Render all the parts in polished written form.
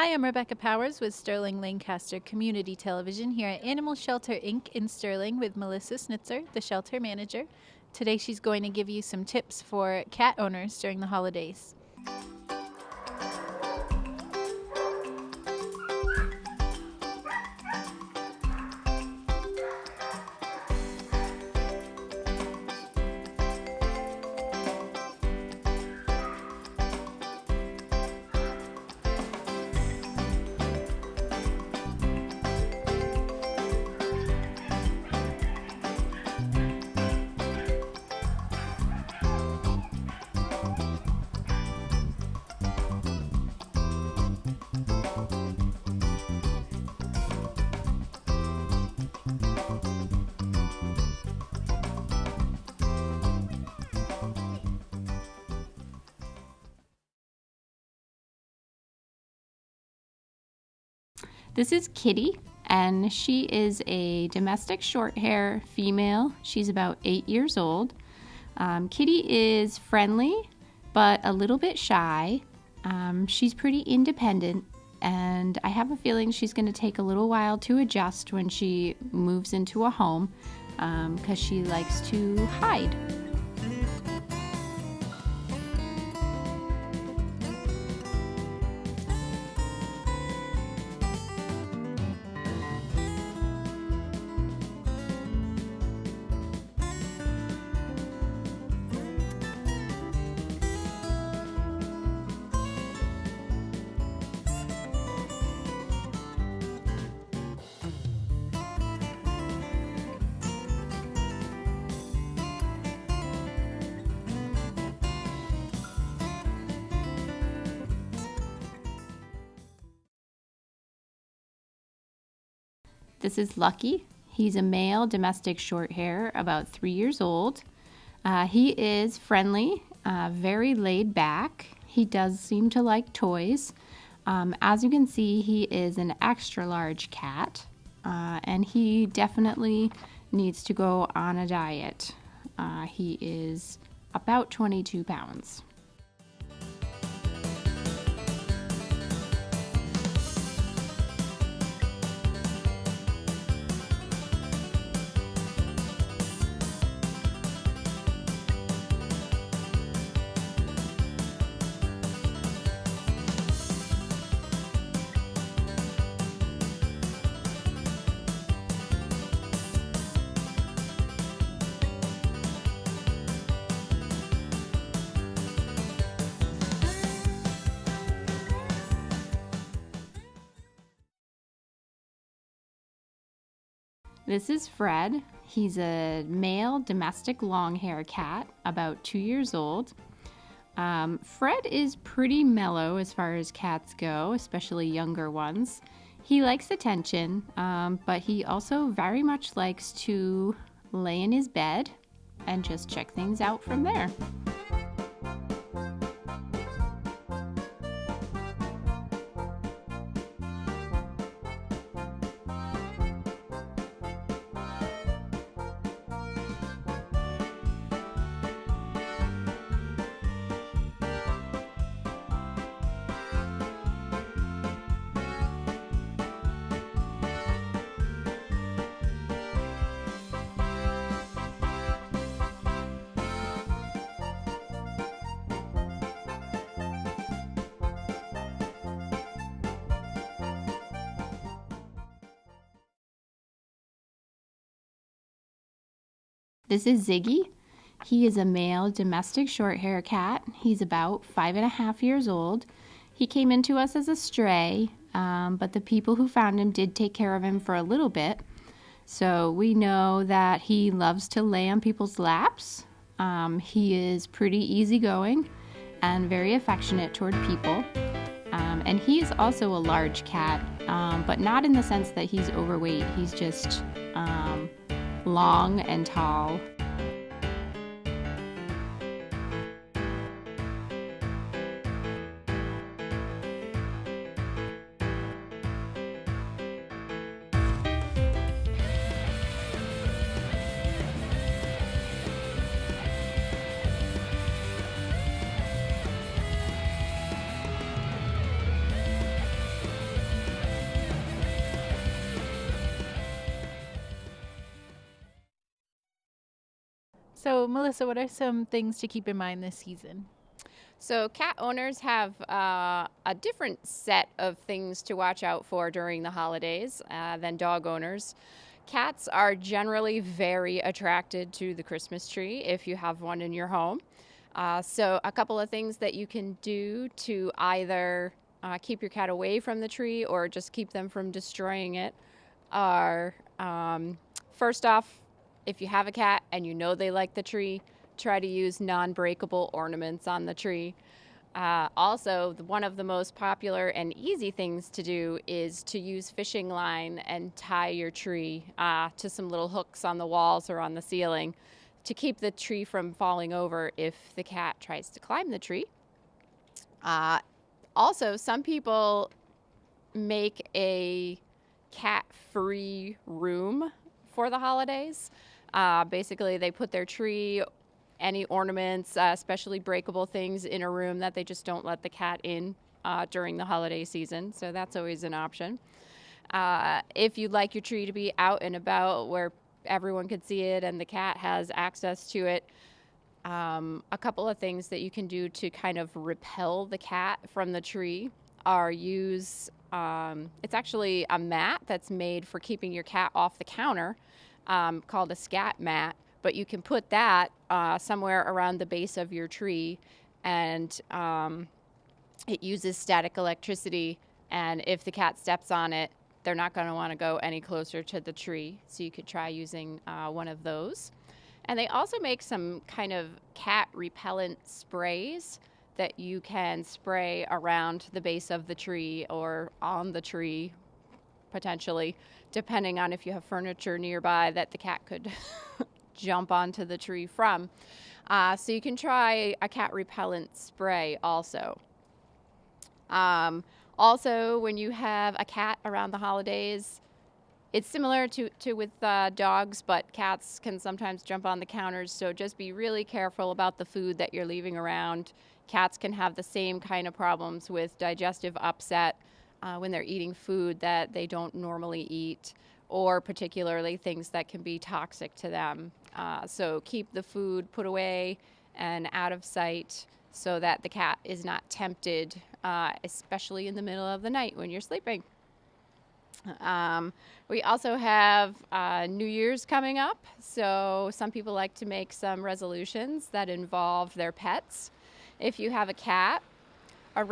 Hi, I'm Rebecca Powers with Sterling-Lancaster Community Television here at Animal Shelter Inc. in Sterling with Melissa Snitzer, the shelter manager. Today she's going to give you some tips for cat owners during the holidays. This is Kitty, and she is a domestic short-hair female. She's about 8 years old. Kitty is friendly, but a little bit shy. She's pretty independent, and I have a feeling she's going to take a little while to adjust when she moves into a home, because she likes to hide. This is Lucky. He's a male domestic short-hair, about 3 years old. He is friendly, very laid back. He does seem to like toys. As you can see, he is an extra large cat, and he definitely needs to go on a diet. He is about 22 pounds. This is Fred. He's a male domestic long-hair cat, about 2 years old. Fred is pretty mellow as far as cats go, especially younger ones. He likes attention, but he also very much likes to lay in his bed and just check things out from there. This is Ziggy. He is a male domestic short-hair cat. He's about 5.5 years old. He came into us as a stray, but the people who found him did take care of him for a little bit. So we know that he loves to lay on people's laps. He is pretty easygoing and very affectionate toward people. And he is also a large cat, but not in the sense that he's overweight. He's just long and tall. So, Melissa, what are some things to keep in mind this season? So, cat owners have a different set of things to watch out for during the holidays than dog owners. Cats are generally very attracted to the Christmas tree if you have one in your home. So, a couple of things that you can do to either keep your cat away from the tree or just keep them from destroying it are first off, if you have a cat and you know they like the tree, try to use non-breakable ornaments on the tree. Also, one of the most popular and easy things to do is to use fishing line and tie your tree to some little hooks on the walls or on the ceiling to keep the tree from falling over if the cat tries to climb the tree. Also, some people make a cat-free room for the holidays. Basically, they put their tree, any ornaments, especially breakable things, in a room that they just don't let the cat in during the holiday season. So that's always an option. If you'd like your tree to be out and about where everyone could see it and the cat has access to it, a couple of things that you can do to kind of repel the cat from the tree are use, it's actually a mat that's made for keeping your cat off the counter called a scat mat. But you can put that somewhere around the base of your tree, and it uses static electricity. And if the cat steps on it, they're not going to want to go any closer to the tree. So you could try using one of those. And they also make some kind of cat repellent sprays that you can spray around the base of the tree or on the tree, potentially, depending on if you have furniture nearby that the cat could jump onto the tree from. So you can try a cat repellent spray also. Also, when you have a cat around the holidays, it's similar to with dogs, but cats can sometimes jump on the counters, so just be really careful about the food that you're leaving around. Cats can have the same kind of problems with digestive upset when they're eating food that they don't normally eat, or particularly things that can be toxic to them. So keep the food put away and out of sight so that the cat is not tempted, especially in the middle of the night when you're sleeping. We also have New Year's coming up, so some people like to make some resolutions that involve their pets. If you have a cat, a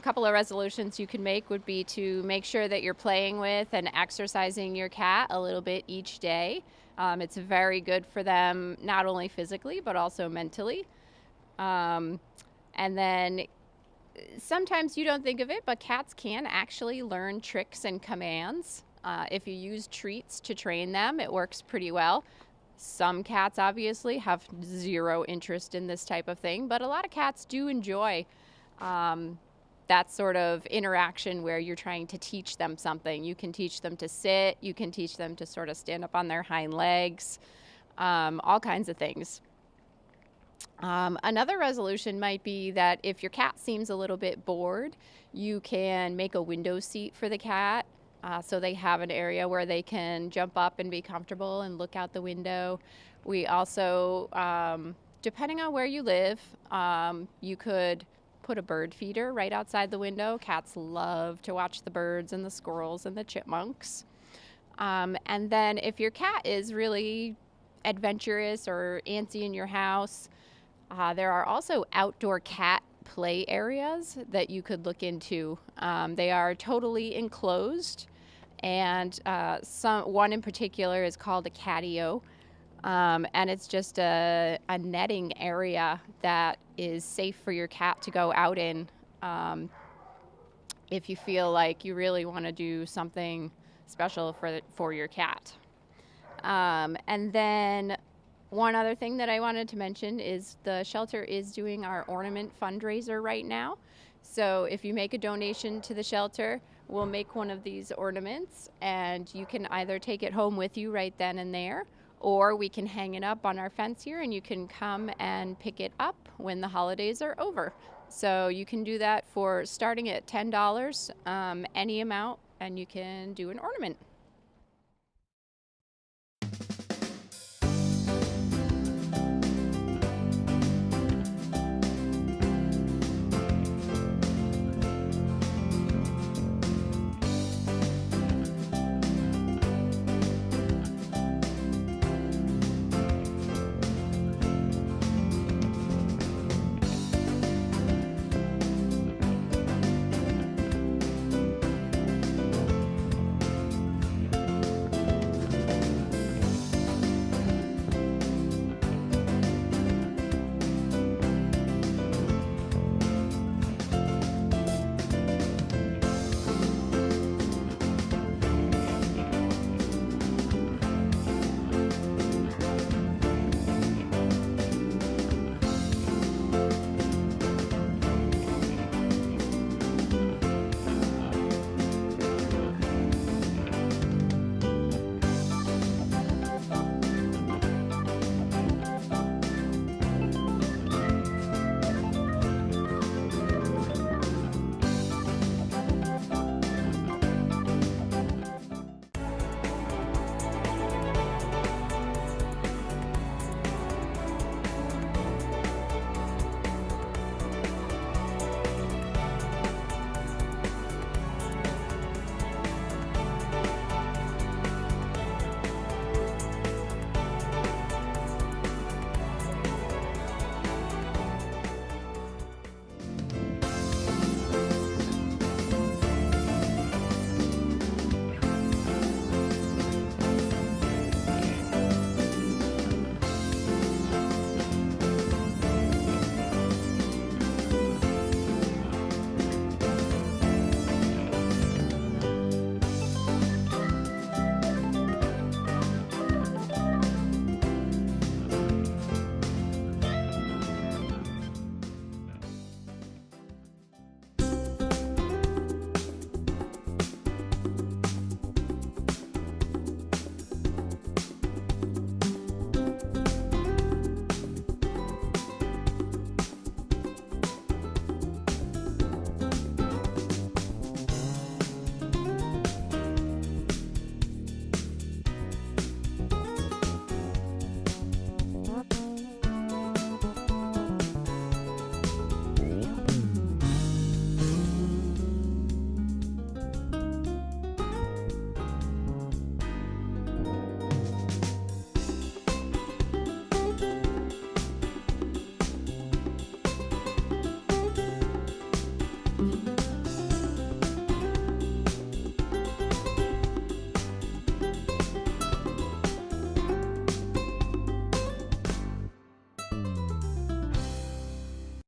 couple of resolutions you can make would be to make sure that you're playing with and exercising your cat a little bit each day. It's very good for them, not only physically, but also mentally. And then sometimes you don't think of it, but cats can actually learn tricks and commands. If you use treats to train them, it works pretty well. Some cats obviously have zero interest in this type of thing, but a lot of cats do enjoy that sort of interaction where you're trying to teach them something. You can teach them to sit, you can teach them to sort of stand up on their hind legs, all kinds of things. Another resolution might be that if your cat seems a little bit bored, you can make a window seat for the cat so they have an area where they can jump up and be comfortable and look out the window. We also, depending on where you live, you could put a bird feeder right outside the window. Cats love to watch the birds and the squirrels and the chipmunks. And then if your cat is really adventurous or antsy in your house, there are also outdoor cat play areas that you could look into. They are totally enclosed, and one in particular is called a catio. And it's just a netting area that is safe for your cat to go out in if you feel like you really want to do something special for your cat. And then one other thing that I wanted to mention is the shelter is doing our ornament fundraiser right now. So if you make a donation to the shelter, we'll make one of these ornaments, and you can either take it home with you right then and there, or we can hang it up on our fence here and you can come and pick it up when the holidays are over. So you can do that for starting at $10, any amount, and you can do an ornament.